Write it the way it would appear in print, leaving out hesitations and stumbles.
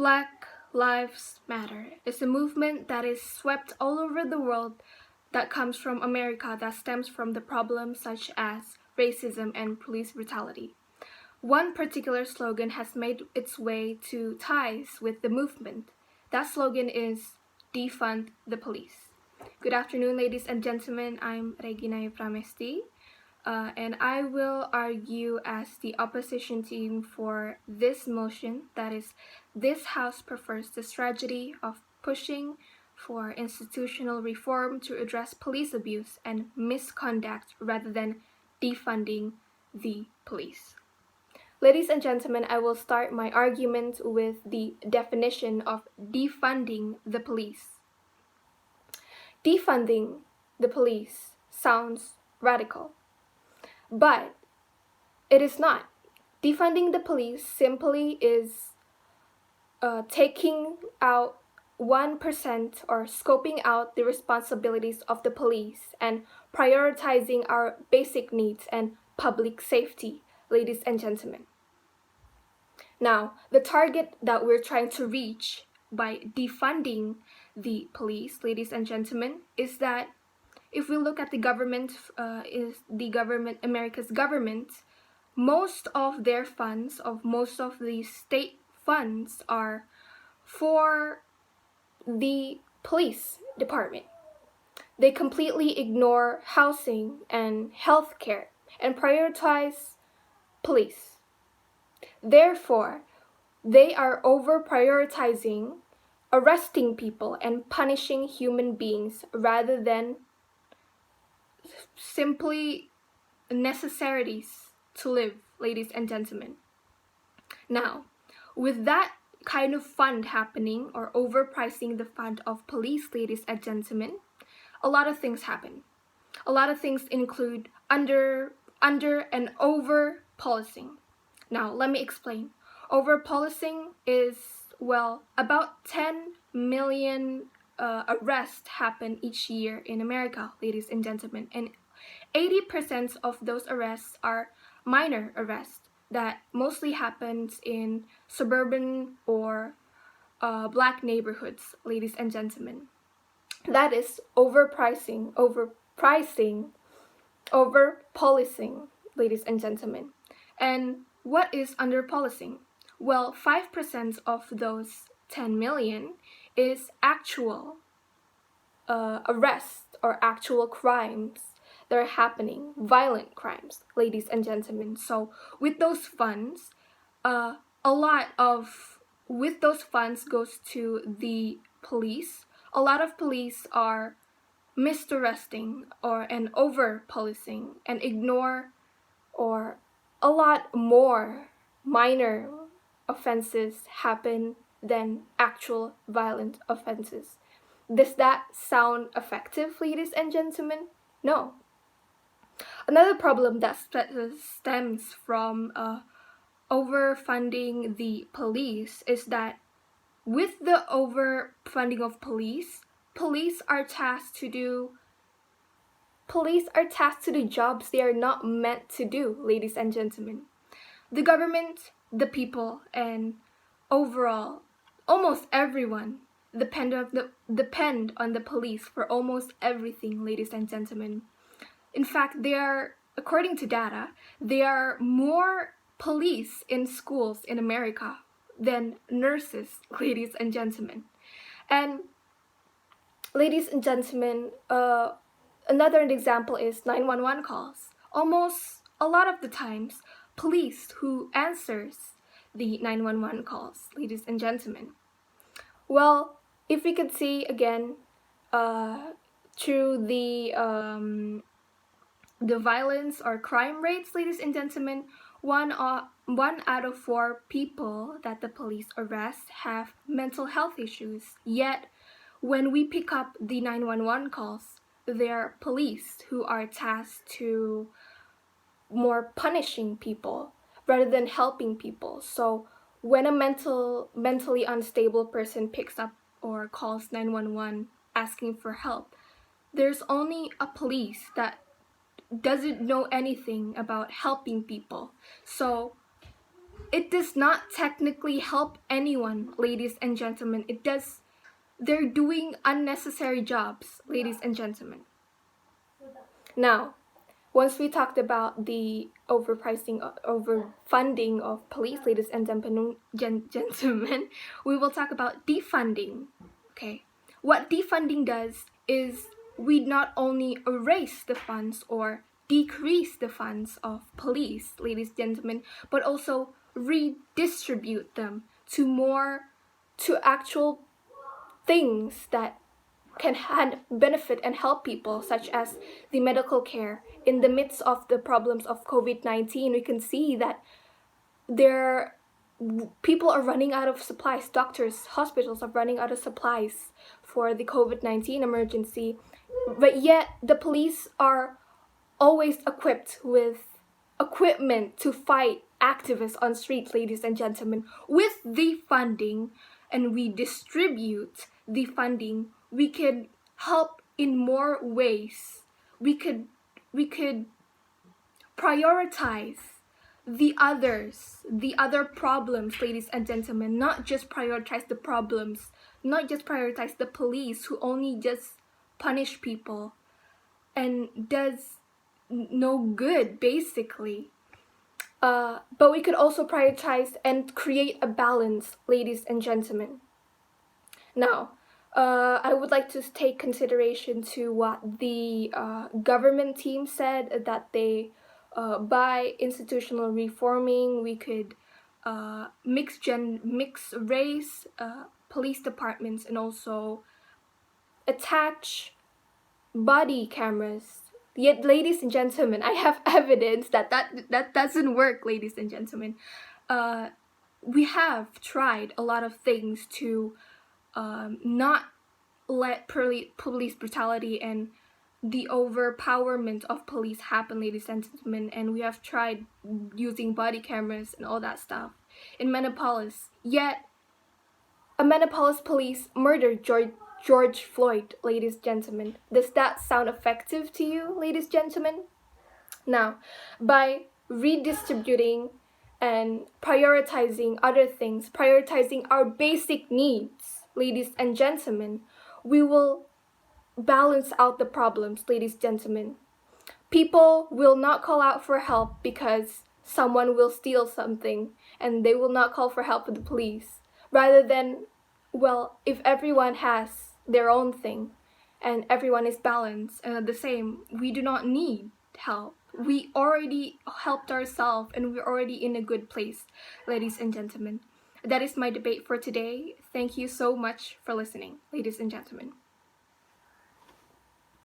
Black Lives Matter is a movement that is swept all over the world that comes from America that stems from the problems such as racism and police brutality. One particular slogan has made its way to ties with the movement. That slogan is Defund the Police. Good afternoon, ladies and gentlemen. I'm Regina Pramesti. And I will argue as the opposition team for this motion, that is, this House prefers the strategy of pushing for institutional reform to address police abuse and misconduct rather than defunding the police. Ladies and gentlemen, I will start my argument with the definition of defunding the police. Defunding the police sounds radical. But it is not. Defunding the police simply is taking out 1% or scoping out the responsibilities of the police and prioritizing our basic needs and public safety, ladies and gentlemen. Now, the target that we're trying to reach by defunding the police, ladies and gentlemen, is that if we look at the government, America's government, most of their funds, most of the state funds are for the police department. They completely ignore housing and healthcare and prioritize police. Therefore, they are over-prioritizing arresting people and punishing human beings rather than simply necessities to live, ladies and gentlemen. Now, with that kind of fund happening or overpricing the fund of police, ladies and gentlemen, a lot of things happen. A lot of things include under and over policing. Now, let me explain. Over policing is, well, about 10 million arrests happen each year in America, ladies and gentlemen, and 80% of those arrests are minor arrests that mostly happens in suburban or black neighborhoods, ladies and gentlemen. That is overpricing, over-policing, ladies and gentlemen. And what is under-policing? Well, 5% of those 10 million is actual arrests or actual crimes that are happening, violent crimes, ladies and gentlemen. So with those funds, with those funds goes to the police. A lot of police are misarresting and over-policing and ignore or a lot more minor offenses happen than actual violent offenses. Does that sound effective, ladies and gentlemen? No. Another problem that stems from overfunding the police is that with the overfunding of police are tasked to do jobs they are not meant to do, ladies and gentlemen. The government, the people, and overall, almost everyone depend on the police for almost everything, ladies and gentlemen. In fact, according to data, there are more police in schools in America than nurses, ladies and gentlemen. And ladies and gentlemen, another example is 911 calls. Almost a lot of the times, police who answers the 911 calls, ladies and gentlemen. Well, if we could see again through the violence or crime rates, ladies and gentlemen, one out of 4 people that the police arrest have mental health issues. Yet, when we pick up the 911 calls, they're police who are tasked to more punishing people rather than helping people. So when a mentally unstable person picks up or calls 911 asking for help, there's only a police that doesn't know anything about helping people. So it does not technically help anyone, ladies and gentlemen. They're doing unnecessary jobs, ladies and gentlemen. Now, once we talked about the overfunding of police, ladies and gentlemen, we will talk about defunding. Okay, what defunding does is we not only erase the funds or decrease the funds of police, ladies and gentlemen, but also redistribute them to actual things that can benefit and help people, such as the medical care. In the midst of the problems of COVID-19, we can see that people are running out of supplies. Doctors, hospitals are running out of supplies for the COVID-19 emergency, but yet the police are always equipped with equipment to fight activists on streets, ladies and gentlemen. With the funding, and we distribute the funding, we could help in more ways. We could prioritize the other problems, ladies and gentlemen, not just prioritize the problems, not just prioritize the police who only just punish people and does no good, basically. But we could also prioritize and create a balance, ladies and gentlemen. Now, I would like to take consideration to what the government team said, that they, by institutional reforming, we could mix race, police departments, and also attach body cameras. Yet, ladies and gentlemen, I have evidence that doesn't work, ladies and gentlemen. We have tried a lot of things to not let police brutality and the overpowerment of police happen, ladies and gentlemen, and we have tried using body cameras and all that stuff in Minneapolis. Yet, a Minneapolis police murdered George Floyd, ladies and gentlemen. Does that sound effective to you, ladies and gentlemen? Now, by redistributing and prioritizing other things, prioritizing our basic needs, ladies and gentlemen, we will balance out the problems, ladies and gentlemen. People will not call out for help because someone will steal something, and they will not call for help with the police. Rather than, well, if everyone has their own thing and everyone is balanced and the same, we do not need help. We already helped ourselves and we're already in a good place, ladies and gentlemen. That is my debate for today. Thank you so much for listening, ladies and gentlemen.